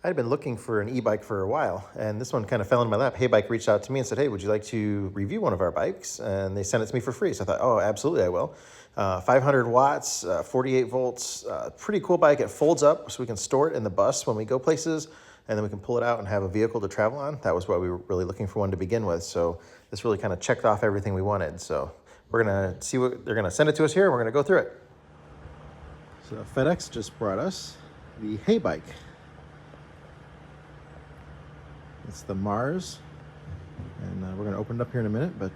I'd been looking for an e-bike for a while, and this one kind of fell in my lap. Heybike reached out to me and said, hey, would you like to review one of our bikes? And they sent it to me for free. So I thought, oh, absolutely, I will. 500 watts, 48 volts, pretty cool bike. It folds up so we can store it in the bus when we go places, and then we can pull it out and have a vehicle to travel on. That was what we were really looking for one to begin with. So this really kind of checked off everything we wanted. So we're gonna see what they're gonna send it to us here, and we're gonna go through it. So FedEx just brought us the Heybike. It's the Mars, and we're going to open it up here in a minute, but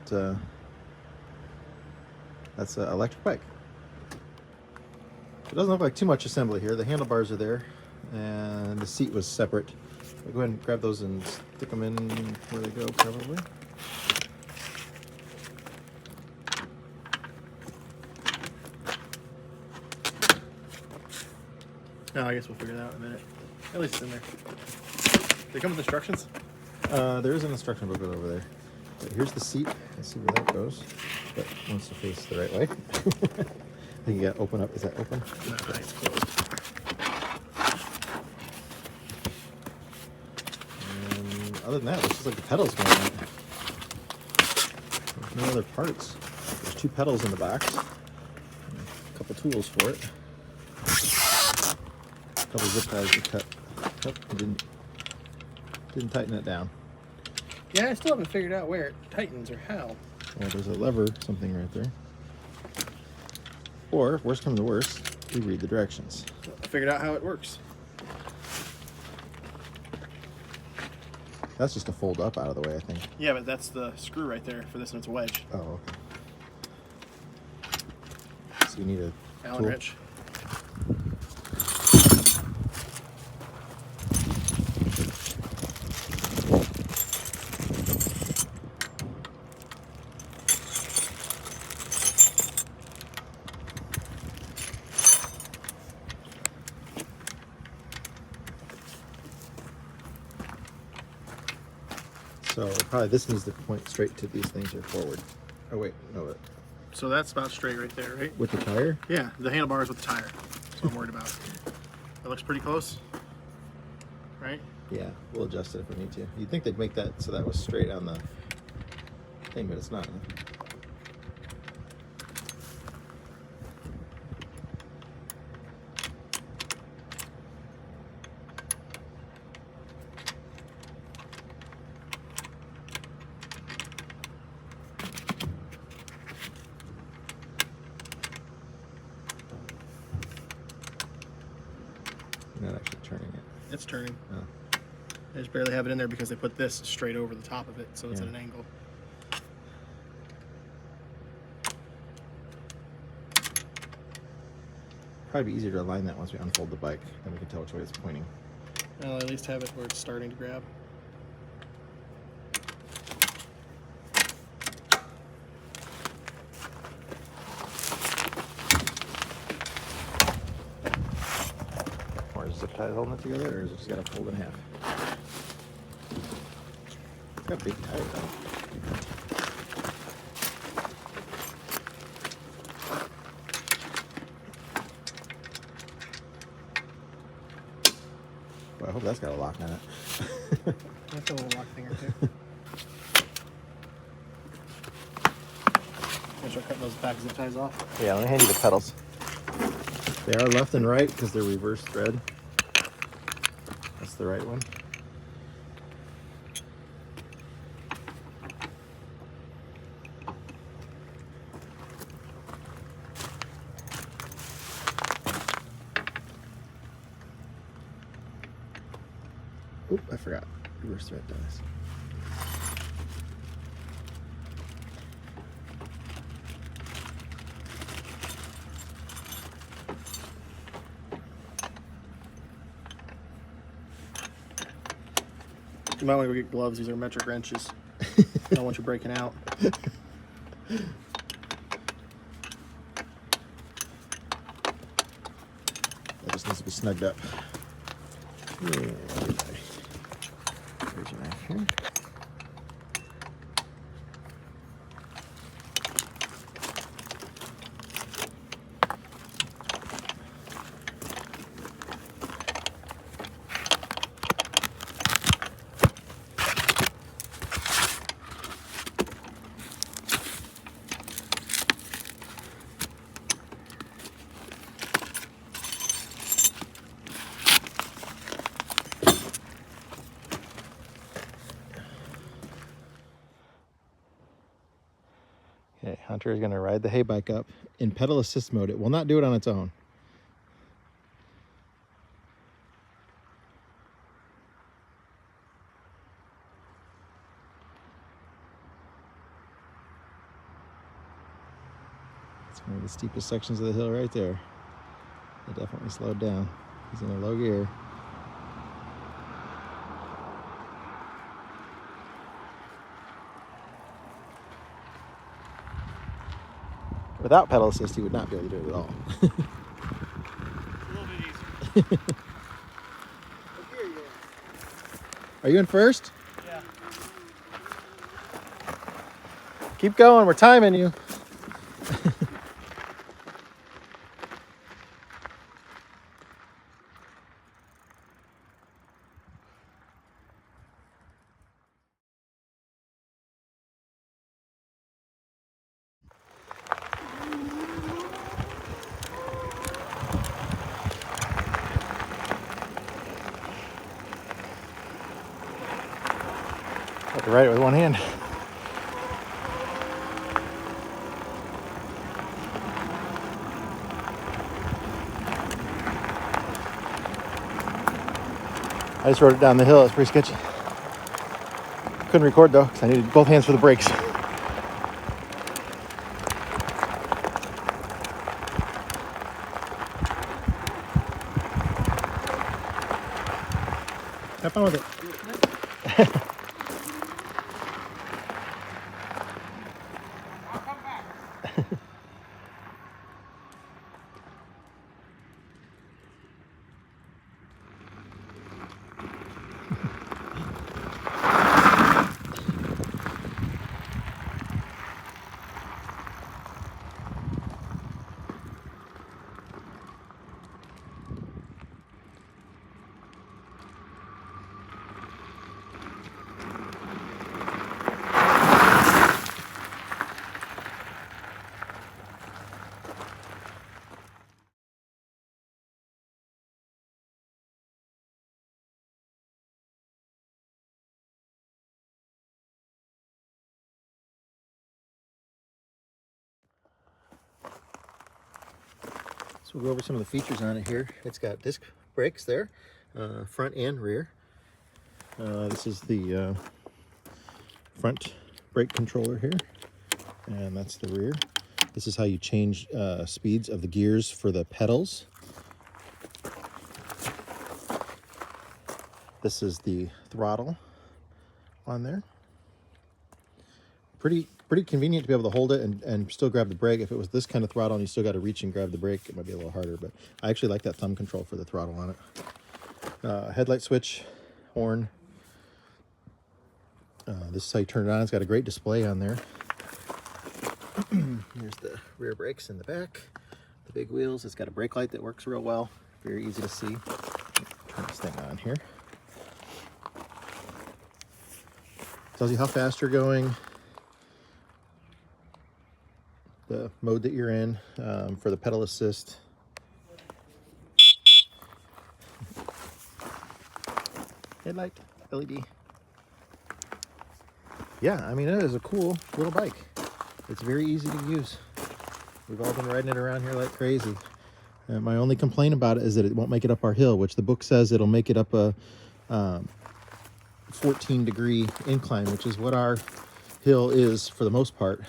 that's an electric bike. It doesn't look like too much assembly here. The handlebars are there, and the seat was separate. I'll go ahead and grab those and stick them in where they go, probably. Oh, I guess we'll figure that out in a minute. At least it's in there. They come with instructions? There is an instruction booklet over there. But here's the seat. Let's see where that goes. But it wants to face the right way. I think you got to open up. Is that open? No, it's closed. And other than that, it looks just like the pedals going on. There's no other parts. There's 2 pedals in the box. A couple tools for it. A couple zip ties to cut. Oh, I didn't tighten it down. Yeah, I still haven't figured out where it tightens or how. Well, there's a lever, something right there. Or, worst come to worst, we read the directions. So I figured out how it works. That's just a fold up out of the way, I think. Yeah, but that's the screw right there for this, and it's a wedge. Oh, okay. So you need a Allen tool. wrench. So probably this needs to point straight to these things or forward. Oh wait, no. So that's about straight right there, right? With the tire? Yeah, the handlebars with the tire. That's what I'm worried about. That looks pretty close, right? Yeah, we'll adjust it if we need to. You'd think they'd make that so that was straight on the thing, but it's not. Huh? You're not actually turning it. It's turning. Oh. I just barely have it in there because they put this straight over the top of it, so it's at an angle. Probably be easier to align that once we unfold the bike, then we can tell which way it's pointing. I'll at least have it where it's starting to grab. Or is zip tie holding it together, or is it just got to fold in half? It's got a big tire though. Well, I hope that's got a lock on it. That's a little lock thing or two. I'm start cutting those back zip ties off. Yeah, let me hand you the pedals. They are left and right because they're reverse thread. That's the right one. Oop, I forgot. Reverse thread dies. You might want to go get gloves. These are metric wrenches. I don't want you breaking out. That just needs to be snugged up. Yeah, here's your knife here. Hunter is going to ride the hay bike up in pedal assist mode. It will not do it on its own. It's one of the steepest sections of the hill right there. It definitely slowed down. He's in a low gear. Without pedal assist, he would not be able to do it at all. It's a little bit easier. Are you in first? Yeah. Keep going, we're timing you. Have to ride it with one hand. I just rode it down the hill. It's pretty sketchy. Couldn't record though, because I needed both hands for the brakes. Have fun with it. I'll come back. So we'll go over some of the features on it here. It's got disc brakes there, front and rear. This is the front brake controller here, and that's the rear. This is how you change speeds of the gears for the pedals. This is the throttle on there. Pretty convenient to be able to hold it and still grab the brake. If it was this kind of throttle and you still got to reach and grab the brake, it might be a little harder, but I actually like that thumb control for the throttle on it. Headlight switch, horn. This is how you turn it on. It's got a great display on there. Here's the rear brakes in the back. The big wheels. It's got a brake light that works real well. Very easy to see. Turn this thing on here. Tells you how fast you're going, the mode that you're in, for the pedal assist. Headlight, LED. Yeah, I mean, it is a cool little bike. It's very easy to use. We've all been riding it around here like crazy. And my only complaint about it is that it won't make it up our hill, which the book says it'll make it up a 14-degree incline, which is what our hill is for the most part.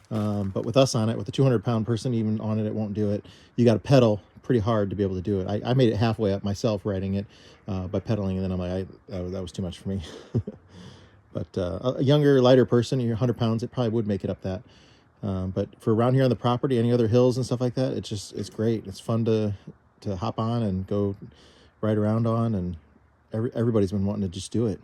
But with us on it, with a 200-pound person even on it, it won't do it. You got to pedal pretty hard to be able to do it. I made it halfway up myself riding it by pedaling, and then I'm like, that was too much for me. But a younger, lighter person, you're 100 pounds, it probably would make it up that. But for around here on the property, any other hills and stuff like that, it's great. It's fun to hop on and go ride around on, and everybody's been wanting to just do it.